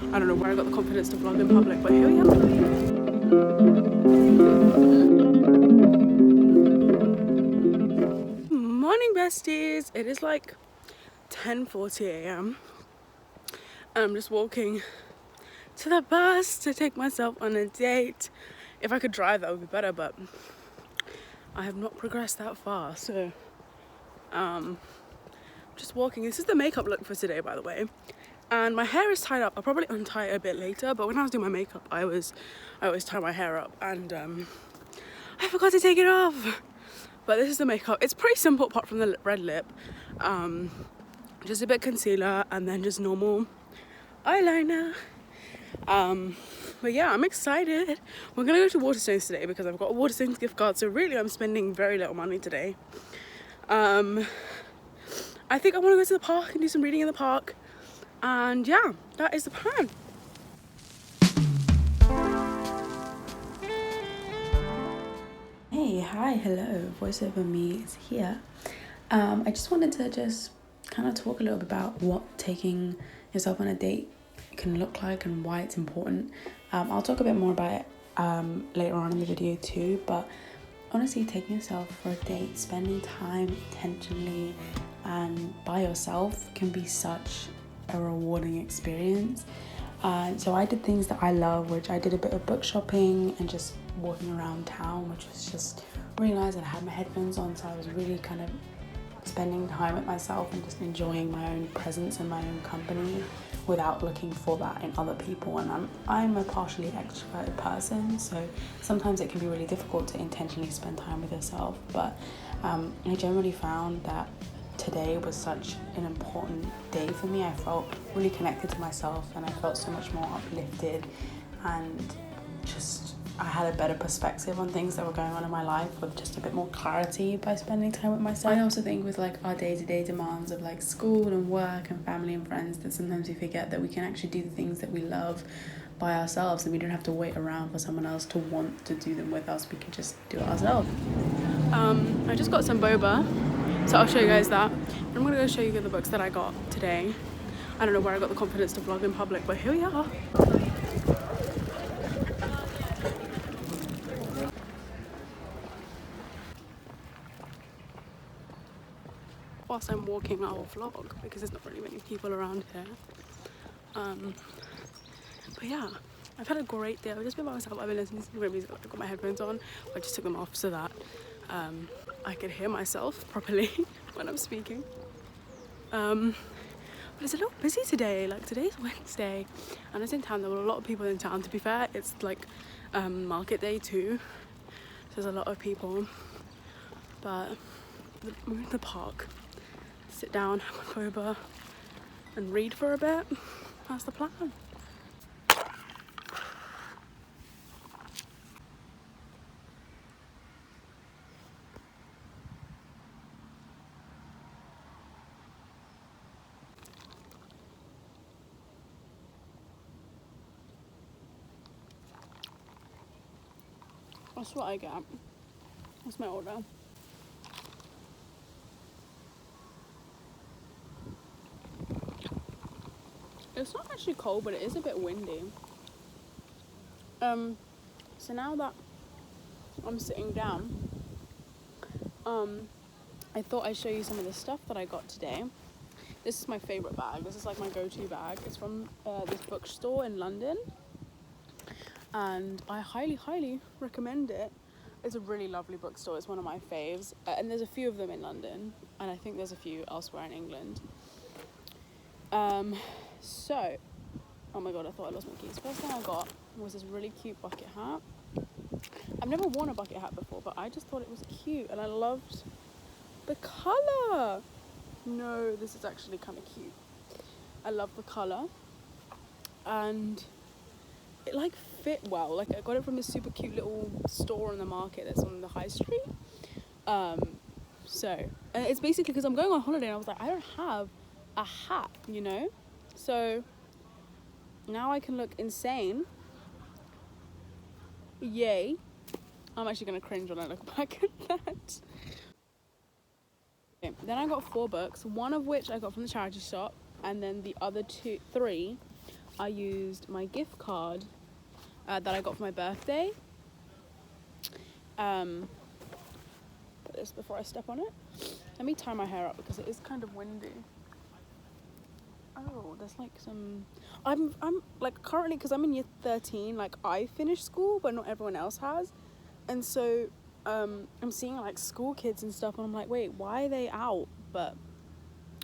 I don't know where I got the confidence to vlog in public, but here we are. Morning besties, it is like 10:40 a.m. and I'm just walking to the bus to take myself on a date. If I could drive, that would be better, but I have not progressed that far, so just walking. This is the makeup look for today, by the way, and my hair is tied up. I'll probably untie it a bit later, but when I was doing my makeup, I always tie my hair up, and I forgot to take it off. But this is the makeup. It's pretty simple apart from the red lip, just a bit concealer and then just normal eyeliner. But yeah, I'm excited. We're gonna go to Waterstones today because I've got a Waterstones gift card, so really I'm spending very little money today. I think I want to go to the park and do some reading in the park, and yeah, that is the plan. Hey, hi, hello, voiceover me is here. I just wanted to kind of talk a little bit about what taking yourself on a date can look like and why it's important. I'll talk a bit more about it later on in the video too, but honestly, taking yourself for a date, spending time intentionally and by yourself can be such a rewarding experience. So I did things that I love, which I did a bit of book shopping and just walking around town, which was just really nice. And I had my headphones on, so I was really kind of spending time with myself and just enjoying my own presence and my own company without looking for that in other people. And I'm a partially extroverted person, so sometimes it can be really difficult to intentionally spend time with yourself, but I generally found that today was such an important day for me. I felt really connected to myself and I felt so much more uplifted, and just I had a better perspective on things that were going on in my life with just a bit more clarity by spending time with myself. I also think with like our day-to-day demands of like school and work and family and friends, that sometimes we forget that we can actually do the things that we love by ourselves, and we don't have to wait around for someone else to want to do them with us. We can just do it ourselves. I just got some boba, so I'll show you guys that. I'm gonna go show you the books that I got today. I don't know where I got the confidence to vlog in public, but here we are. Whilst I'm walking, I will vlog because there's not really many people around here. But yeah, I've had a great day. I've just been by myself. I've been listening to some great music. I've got my headphones on. I just took them off so that I could hear myself properly when I'm speaking. But it's a little busy today. Like, today's Wednesday and I was in town. There were a lot of people in town. To be fair, it's like market day too, so there's a lot of people. But we're in the park, sit down, have a boba and read for a bit. That's the plan. That's what I get. That's my order. It's not actually cold, but it is a bit windy. So now that I'm sitting down, I thought I'd show you some of the stuff that I got today. This is my favourite bag. This is like my go-to bag. It's from this bookstore in London, and I highly recommend it. It's a really lovely bookstore. It's one of my faves, and there's a few of them in London, and I think there's a few elsewhere in England. So, oh my god, I thought I lost my keys. First thing I got was this really cute bucket hat. I've never worn a bucket hat before, but I just thought it was cute, and I loved the colour. No, this is actually kind of cute. I love the colour, and it like fit well. Like, I got it from this super cute little store on the market that's on the high street. So, and it's basically because I'm going on holiday and I was like, I don't have a hat, you know? So now I can look insane. Yay. I'm actually gonna cringe when I look back at that. Okay, then I got 4 books, one of which I got from the charity shop, and then the other 3 I used my gift card that I got for my birthday. Put this before I step on it. Let me tie my hair up because it is kind of windy. Oh, there's like some... I'm like currently, because I'm in year 13, like I finished school, but not everyone else has. And so I'm seeing like school kids and stuff, and I'm like, wait, why are they out? But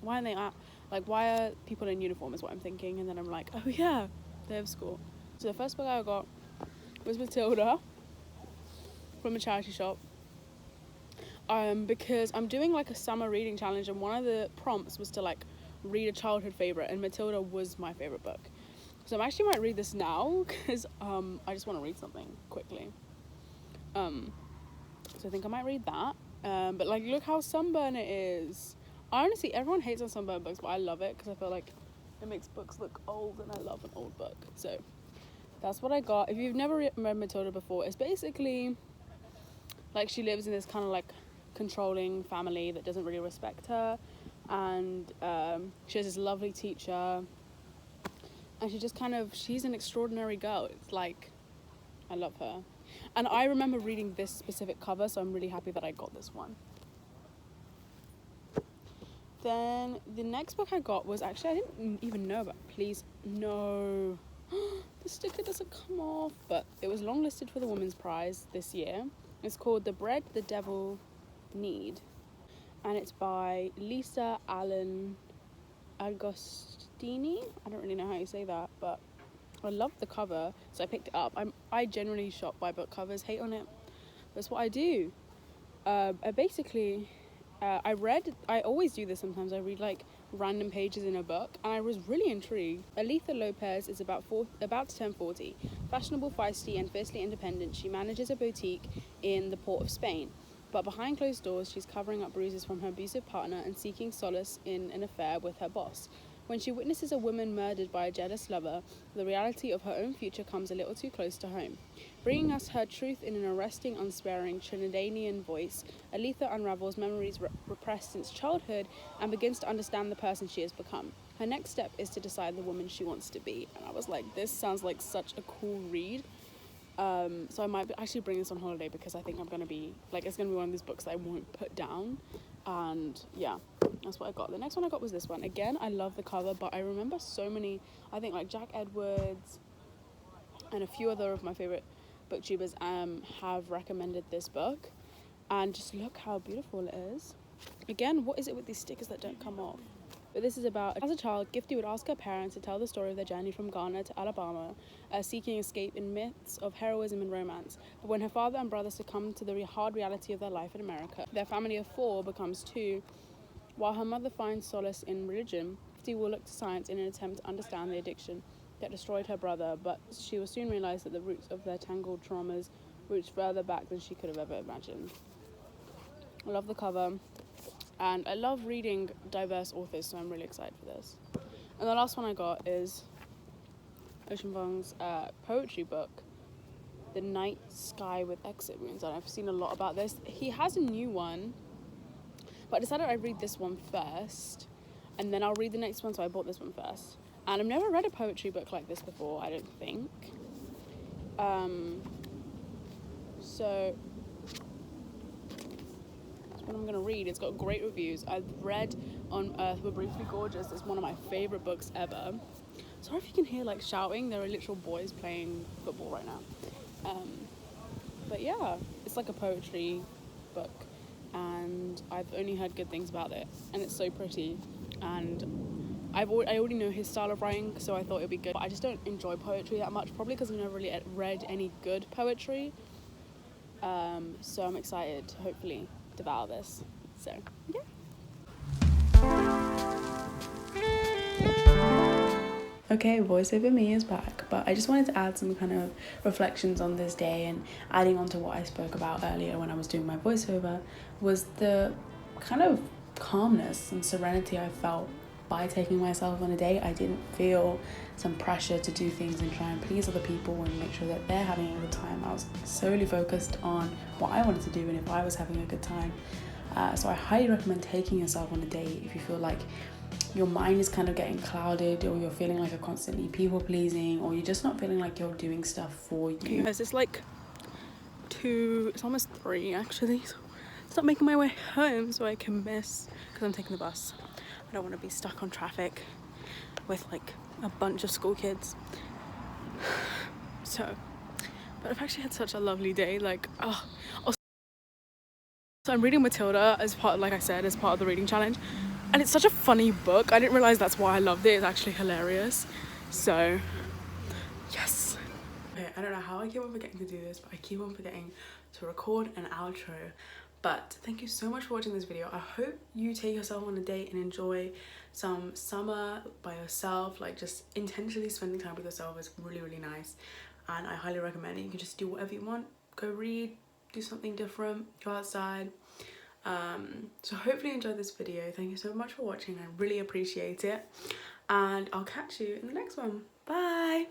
why are they out? Like, why are people in uniform is what I'm thinking. And then I'm like, oh yeah, they have school. So the first book I got was Matilda from a charity shop. Because I'm doing like a summer reading challenge, and one of the prompts was to like read a childhood favorite, and Matilda was my favorite book. So I actually might read this now because I just want to read something quickly. So I think I might read that. But like, look how sunburn it is. Honestly, everyone hates on sunburn books, but I love it because I feel like it makes books look old, and I love an old book. So that's what I got. If you've never read Matilda before, it's basically like she lives in this kind of like controlling family that doesn't really respect her, and she has this lovely teacher, and she's an extraordinary girl. It's like, I love her. And I remember reading this specific cover, so I'm really happy that I got this one. Then the next book I got was actually, I didn't even know about, please, no. The sticker doesn't come off, but it was longlisted for the Women's Prize this year. It's called The Bread the Devil Need, and it's by Lisa Allen Agostini. I don't really know how you say that, but I love the cover, so I picked it up. I generally shop by book covers, hate on it. That's what I do. I always do this sometimes. I read like random pages in a book, and I was really intrigued. Aletha Lopez is about to turn 40. Fashionable, feisty, and fiercely independent, she manages a boutique in the port of Spain. But behind closed doors, she's covering up bruises from her abusive partner and seeking solace in an affair with her boss. When she witnesses a woman murdered by a jealous lover, the reality of her own future comes a little too close to home. Bringing us her truth in an arresting, unsparing Trinidadian voice, Aletha unravels memories repressed since childhood and begins to understand the person she has become. Her next step is to decide the woman she wants to be. And I was like, this sounds like such a cool read. So I might actually bring this on holiday, because I think I'm going to be, like, it's going to be one of these books that I won't put down. And yeah, that's what I got. The next one I got was this one. Again, I love the cover, but I remember so many, I think like Jack Edwards and a few other of my favourite booktubers have recommended this book. And just look how beautiful it is. Again, what is it with these stickers that don't come off? But this is about, as a child, Gifty would ask her parents to tell the story of their journey from Ghana to Alabama, seeking escape in myths of heroism and romance. But when her father and brother succumb to the hard reality of their life in America, their family of 4 becomes 2. While her mother finds solace in religion, Gifty will look to science in an attempt to understand the addiction that destroyed her brother, but she will soon realize that the roots of their tangled traumas reach further back than she could have ever imagined. I love the cover. And I love reading diverse authors, so I'm really excited for this. And the last one I got is Ocean Vuong's poetry book, The Night Sky with Exit Wounds. And I've seen a lot about this. He has a new one, but I decided I'd read this one first, and then I'll read the next one, so I bought this one first. And I've never read a poetry book like this before, I don't think. So what I'm going to read. It's got great reviews. I've read On Earth We're Briefly Gorgeous. It's one of my favourite books ever. Sorry if you can hear like shouting. There are literal boys playing football right now. But yeah, it's like a poetry book, and I've only heard good things about it, and it's so pretty, and I already know his style of writing, so I thought it would be good. But I just don't enjoy poetry that much, probably because I've never really read any good poetry. So I'm excited to hopefully devour this. So yeah. Okay, voiceover me is back, but I just wanted to add some kind of reflections on this day, and adding on to what I spoke about earlier when I was doing my voiceover was the kind of calmness and serenity I felt by taking myself on a date. I didn't feel some pressure to do things and try and please other people and make sure that they're having a good time. I was solely focused on what I wanted to do and if I was having a good time. So I highly recommend taking yourself on a date if you feel like your mind is kind of getting clouded, or you're feeling like you're constantly people pleasing, or you're just not feeling like you're doing stuff for you. Guys, it's like 2, it's almost 3 actually. So start making my way home so I can miss, because I'm taking the bus. I don't want to be stuck on traffic with like a bunch of school kids. So, but I've actually had such a lovely day. Like, oh, also, so I'm reading Matilda as part, like I said, as part of the reading challenge, and it's such a funny book. I didn't realize that's why I loved it. It's actually hilarious. So, yes. Okay, I don't know how I keep on forgetting to do this, but I keep on forgetting to record an outro. But thank you so much for watching this video. I hope you take yourself on a date and enjoy some summer by yourself. Like, just intentionally spending time with yourself is really, really nice. And I highly recommend it. You can just do whatever you want. Go read, do something different, go outside. So hopefully you enjoyed this video. Thank you so much for watching. I really appreciate it. And I'll catch you in the next one. Bye.